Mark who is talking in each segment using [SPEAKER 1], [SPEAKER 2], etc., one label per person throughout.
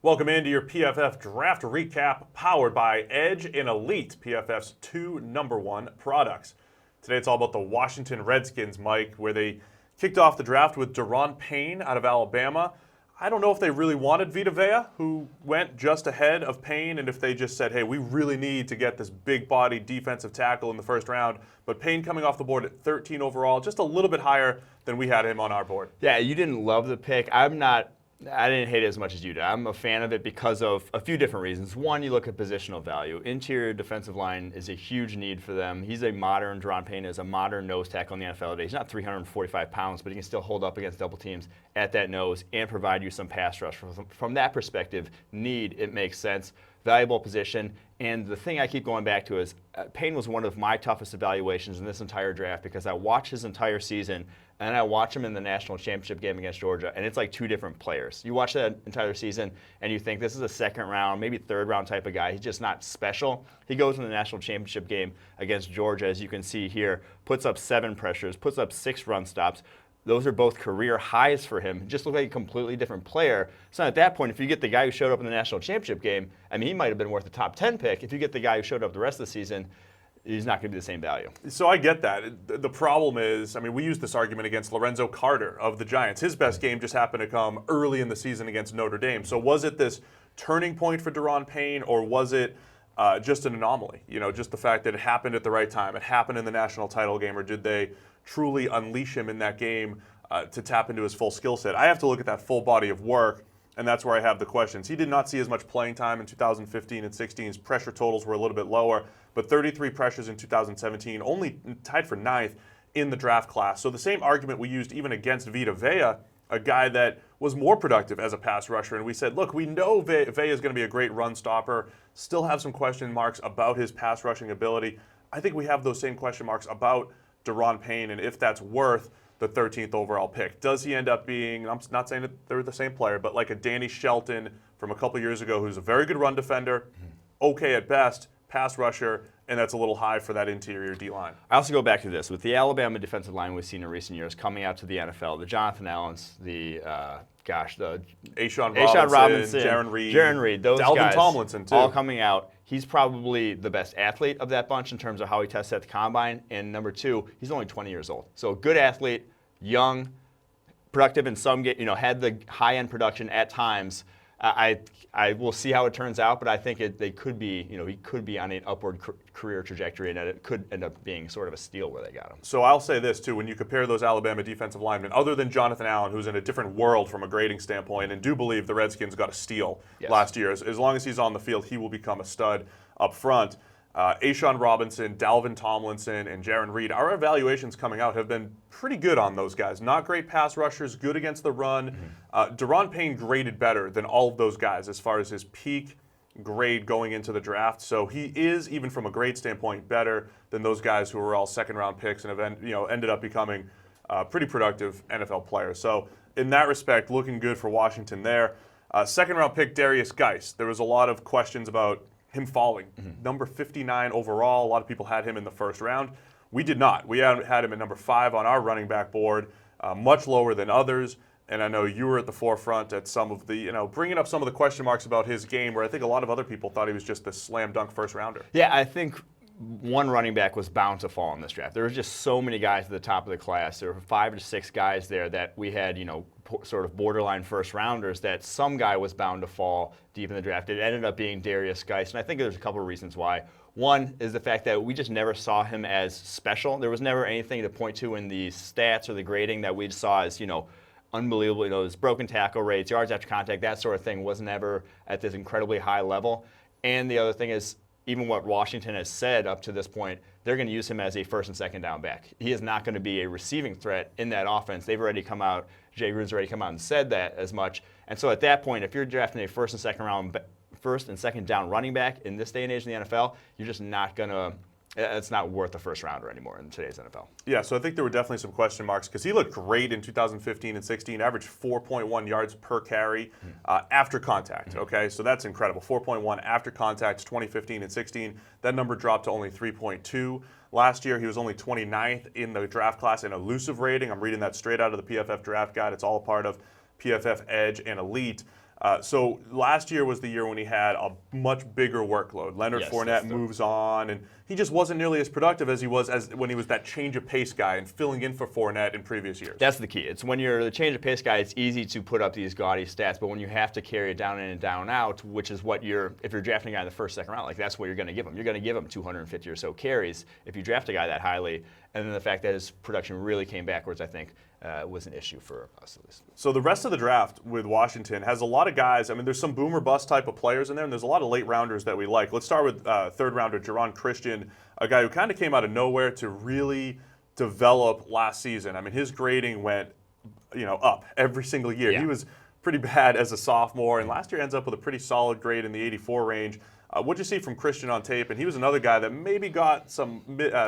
[SPEAKER 1] Welcome into your PFF Draft Recap, powered by Edge and Elite, PFF's two #1 products. Today it's all about the Washington Redskins, Mike, where they kicked off the draft with Doron Payne out of Alabama. I don't know if they really wanted Vita Vea, who went just ahead of Payne, and if they just said, hey, we really need to get this big-body defensive tackle in the first round. But Payne coming off the board at 13 overall, just a little bit higher than we had him on our board.
[SPEAKER 2] Yeah, you didn't love the pick. I didn't hate it as much as you did. I'm a fan of it because of a few different reasons. One, you look at positional value. Interior defensive line is a huge need for them. Doron Payne is a modern nose tackle in the NFL today. He's not 345 pounds, but he can still hold up against double teams at that nose and provide you some pass rush. From that perspective, it makes sense. Valuable position. And the thing I keep going back to is Payne was one of my toughest evaluations in this entire draft because I watched his entire season and I watch him in the national championship game against Georgia, and it's like two different players. You watch that entire season, and you think this is a second round, maybe third round type of guy. He's just not special. He goes in the national championship game against Georgia, as you can see here, puts up 7 pressures, puts up 6 run stops. Those are both career highs for him. Just looked like a completely different player. So at that point, if you get the guy who showed up in the national championship game, I mean, he might have been worth a top 10 pick. If you get the guy who showed up the rest of the season, he's not going to be the same value.
[SPEAKER 1] So I get that. The problem is, I mean, we used this argument against Lorenzo Carter of the Giants. His best game just happened to come early in the season against Notre Dame. So was it this turning point for Doron Payne, or was it just an anomaly? You know, just the fact that it happened at the right time. It happened in the national title game, or did they truly unleash him in that game to tap into his full skill set? I have to look at that full body of work, and that's where I have the questions. He did not see as much playing time in 2015 and 16. His pressure totals were a little bit lower, but 33 pressures in 2017, only tied for 9th in the draft class. So the same argument we used even against Vita Vea, a guy that was more productive as a pass rusher, and we said, look, we know Vea is going to be a great run stopper, still have some question marks about his pass rushing ability. I think we have those same question marks about Doron Payne, and if that's worth the 13th overall pick. Does he end up being, I'm not saying that they're the same player, but like a Danny Shelton from a couple years ago who's a very good run defender, okay at best, pass rusher, and that's a little high for that interior D-line.
[SPEAKER 2] I also go back to this. With the Alabama defensive line we've seen in recent years coming out to the NFL, the Jonathan Allens, the
[SPEAKER 1] A'Shawn Robinson, Jaron Reed,
[SPEAKER 2] those
[SPEAKER 1] Dalvin
[SPEAKER 2] guys
[SPEAKER 1] Tomlinson too.
[SPEAKER 2] All coming out. He's probably the best athlete of that bunch in terms of how he tests at the combine. And number 2, he's only 20 years old. So a good athlete, young, productive in some, had the high-end production at times. I will see how it turns out, but I think he could be on an upward career trajectory, and it could end up being sort of a steal where they got him.
[SPEAKER 1] So I'll say this too: when you compare those Alabama defensive linemen, other than Jonathan Allen, who's in a different world from a grading standpoint, and do believe the Redskins got a steal last year. As long as he's on the field, he will become a stud up front. A'Shawn Robinson, Dalvin Tomlinson, and Jaron Reed, our evaluations coming out have been pretty good on those guys. Not great pass rushers, good against the run. Doron Payne graded better than all of those guys as far as his peak grade going into the draft. So he is, even from a grade standpoint, better than those guys who were all second-round picks and have ended up becoming pretty productive NFL players. So in that respect, looking good for Washington there. Second-round pick Darius Kyson. There was a lot of questions about him falling. Number 59 overall. A lot of people had him in the first round. We did not. We had him at number 5 on our running back board, much lower than others. And I know you were at the forefront at some of the, bringing up some of the question marks about his game, where I think a lot of other people thought he was just this slam dunk first rounder.
[SPEAKER 2] Yeah, I think one running back was bound to fall in this draft. There were just so many guys at the top of the class. There were 5 to 6 guys there that we had, sort of borderline first rounders, that some guy was bound to fall deep in the draft. It ended up being Darius Kyson. I think there's a couple of reasons why. One is the fact that we just never saw him as special. There was never anything to point to in the stats or the grading that we saw as, unbelievable. His broken tackle rates, yards after contact, that sort of thing was never at this incredibly high level. And the other thing is, even what Washington has said up to this point, they're going to use him as a first and second down back. He is not going to be a receiving threat in that offense. They've already come out, Jay Gruden's already come out and said that as much. And so at that point, if you're drafting a first and second down running back in this day and age in the NFL, you're just not going to it's not worth a first rounder anymore in today's NFL.
[SPEAKER 1] Yeah, so I think there were definitely some question marks because he looked great in 2015 and 16, averaged 4.1 yards per carry after contact. Okay, so that's incredible. 4.1 after contact, 2015 and 16. That number dropped to only 3.2. Last year, he was only 29th in the draft class in elusive rating. I'm reading that straight out of the PFF draft guide. It's all a part of PFF Edge and Elite. So last year was the year when he had a much bigger workload. Leonard Fournette moves on, and he just wasn't nearly as productive as he was when he was that change of pace guy and filling in for Fournette in previous years.
[SPEAKER 2] That's the key. It's when you're the change of pace guy, it's easy to put up these gaudy stats, but when you have to carry it down in and down out, which is what if you're drafting a guy in the first, second round, like that's what you're going to give him. You're going to give him 250 or so carries if you draft a guy that highly, and then the fact that his production really came backwards, I think, was an issue for us at least.
[SPEAKER 1] So the rest of the draft with Washington has a lot of guys. I mean, there's some boomer bust type of players in there, and there's a lot of late rounders that we like. Let's start with third rounder Doron Christian, a guy who kind of came out of nowhere to really develop last season. I mean, his grading went, up every single year.
[SPEAKER 2] Yeah.
[SPEAKER 1] He was pretty bad as a sophomore, and last year ends up with a pretty solid grade in the 84 range. What'd you see from Christian on tape? And he was another guy that maybe got some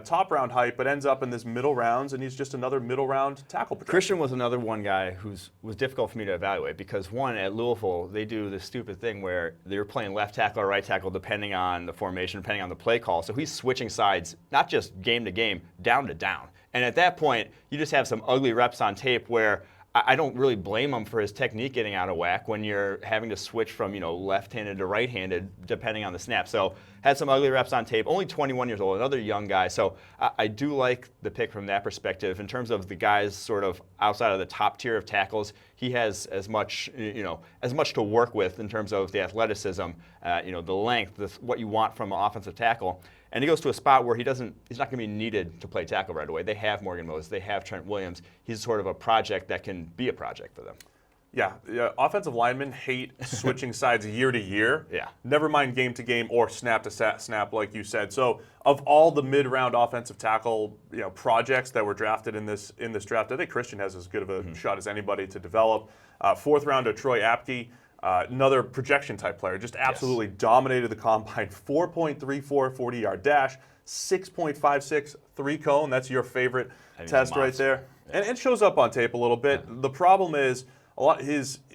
[SPEAKER 1] top round hype, but ends up in this middle rounds, and he's just another middle round tackle protector.
[SPEAKER 2] Christian was another one guy who was difficult for me to evaluate because, one, at Louisville, they do this stupid thing where they're playing left tackle or right tackle depending on the formation, depending on the play call. So he's switching sides, not just game to game, down to down. And at that point, you just have some ugly reps on tape where I don't really blame him for his technique getting out of whack when you're having to switch from left-handed to right-handed depending on the snap. So had some ugly reps on tape. Only 21 years old, another young guy. So I do like the pick from that perspective. In terms of the guys sort of outside of the top tier of tackles, he has as much to work with in terms of the athleticism, the length, what you want from an offensive tackle. And he goes to a spot where he's not going to be needed to play tackle right away. They have Morgan Moses. They have Trent Williams. He's sort of a project that can be a project for them.
[SPEAKER 1] Yeah, offensive linemen hate switching sides year to year.
[SPEAKER 2] Yeah.
[SPEAKER 1] Never mind game to game or snap to snap, like you said. So, of all the mid-round offensive tackle projects that were drafted in this draft, I think Christian has as good of a shot as anybody to develop. Fourth rounder Troy Apke. Another projection type player, just absolutely dominated the combine. 4.34 40-yard dash, 6.56 3-cone. That's your favorite test right there. Yeah. And it shows up on tape a little bit. Yeah. The problem is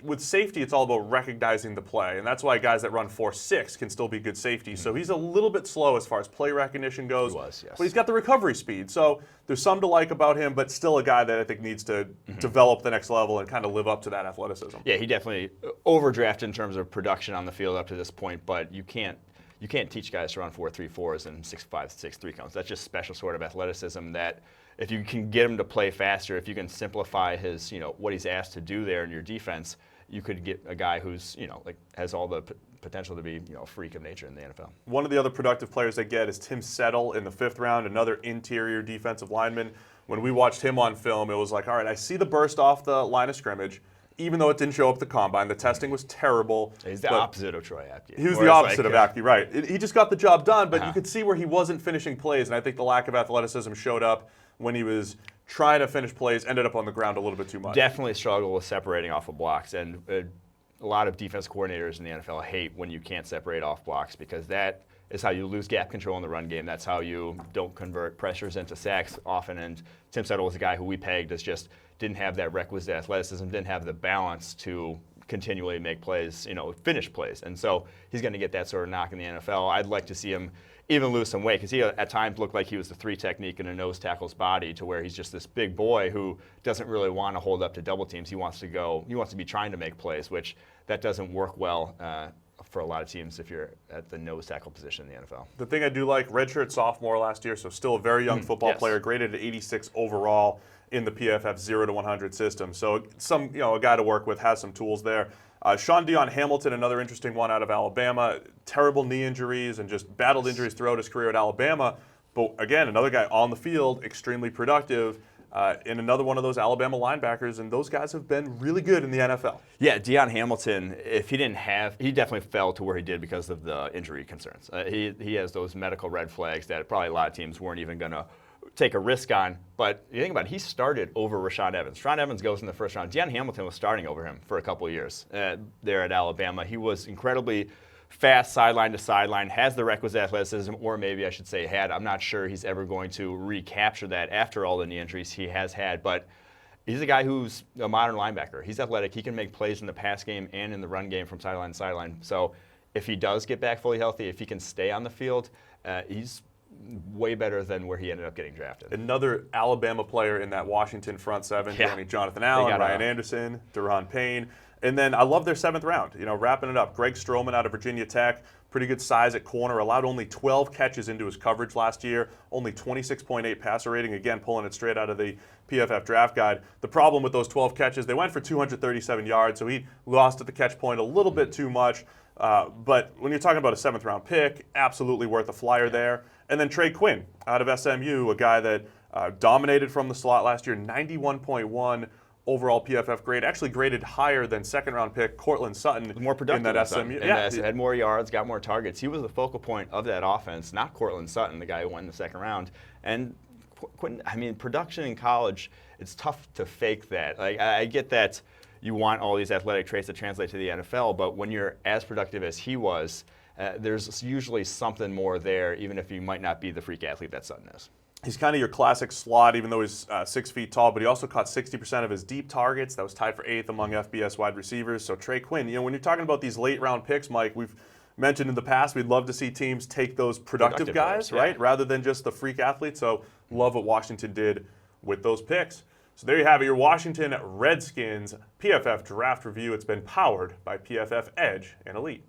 [SPEAKER 1] with safety, it's all about recognizing the play, and that's why guys that run 4.6 can still be good safety. So he's a little bit slow as far as play recognition goes.
[SPEAKER 2] He was, yes.
[SPEAKER 1] But he's got the recovery speed. So there's some to like about him, but still a guy that I think needs to develop the next level and kind of live up to that athleticism.
[SPEAKER 2] Yeah, he definitely overdrafted in terms of production on the field up to this point, but you can't teach guys to run 4.34s and 6.5, 6.3 counts. That's just special sort of athleticism that if you can get him to play faster, if you can simplify his, what he's asked to do there in your defense, you could get a guy who's, has all the potential to be, a freak of nature in the NFL.
[SPEAKER 1] One of the other productive players they get is Tim Settle in the 5th round, another interior defensive lineman. When we watched him on film, it was like, all right, I see the burst off the line of scrimmage. Even though it didn't show up at the combine, the testing was terrible.
[SPEAKER 2] He's the opposite of Troy Apke.
[SPEAKER 1] He was the opposite of Apke, right. He just got the job done, but you could see where he wasn't finishing plays, and I think the lack of athleticism showed up when he was trying to finish plays, ended up on the ground a little bit too much.
[SPEAKER 2] Definitely struggle with separating off of blocks, and a lot of defense coordinators in the NFL hate when you can't separate off blocks because that is how you lose gap control in the run game. That's how you don't convert pressures into sacks often, and Tim Settle was a guy who we pegged as just didn't have that requisite athleticism, didn't have the balance to continually make plays, finish plays. And so he's going to get that sort of knock in the NFL. I'd like to see him even lose some weight because he at times looked like he was the 3 technique in a nose tackle's body to where he's just this big boy who doesn't really want to hold up to double teams. He wants to be trying to make plays, which that doesn't work well for a lot of teams if you're at the nose tackle position in the NFL.
[SPEAKER 1] The thing I do like, redshirt sophomore last year, so still a very young football player, graded at 86 overall in the PFF 0 to 100 system. So a guy to work with, has some tools there. Dion Hamilton, another interesting one out of Alabama. Terrible knee injuries and just battled injuries throughout his career at Alabama. But again, another guy on the field, extremely productive. And another one of those Alabama linebackers, and those guys have been really good in the NFL.
[SPEAKER 2] Yeah, Dion Hamilton, he definitely fell to where he did because of the injury concerns. He has those medical red flags that probably a lot of teams weren't even going to take a risk on. But you think about it, he started over Rashaan Evans. Rashaan Evans goes in the 1st round. Dion Hamilton was starting over him for a couple of years there at Alabama. He was incredibly fast sideline to sideline, has the requisite athleticism, or maybe I should say had. I'm not sure he's ever going to recapture that after all the knee injuries he has had. But he's a guy who's a modern linebacker. He's athletic. He can make plays in the pass game and in the run game from sideline to sideline. So if he does get back fully healthy, if he can stay on the field, he's way better than where he ended up getting drafted.
[SPEAKER 1] Another Alabama player in that Washington front seven,
[SPEAKER 2] Yeah.
[SPEAKER 1] joining Jonathan Allen, Ryan Anderson, Doron Payne. And then I love their 7th round, wrapping it up. Greg Stroman out of Virginia Tech, pretty good size at corner, allowed only 12 catches into his coverage last year, only 26.8 passer rating, again, pulling it straight out of the PFF draft guide. The problem with those 12 catches, they went for 237 yards, so he lost at the catch point a little bit too much. But when you're talking about a 7th round pick, absolutely worth a flyer there. And then Trey Quinn out of SMU, a guy that dominated from the slot last year, 91.1 overall PFF grade, actually graded higher than 2nd round pick Cortland Sutton.
[SPEAKER 2] More productive
[SPEAKER 1] in that SMU.
[SPEAKER 2] Had more yards, got more targets. He was the focal point of that offense, not Cortland Sutton, the guy who won the 2nd round. And Quinn, production in college, it's tough to fake that. Like, I get that you want all these athletic traits to translate to the NFL, but when you're as productive as he was, there's usually something more there, even if you might not be the freak athlete that Sutton is.
[SPEAKER 1] He's kind of your classic slot, even though he's 6 feet tall, but he also caught 60% of his deep targets. That was tied for 8th among FBS wide receivers. So Trey Quinn, when you're talking about these late round picks, Mike, we've mentioned in the past, we'd love to see teams take those productive guys, right? Rather than just the freak athletes. So love what Washington did with those picks. So there you have it, your Washington Redskins PFF draft review. It's been powered by PFF Edge and Elite.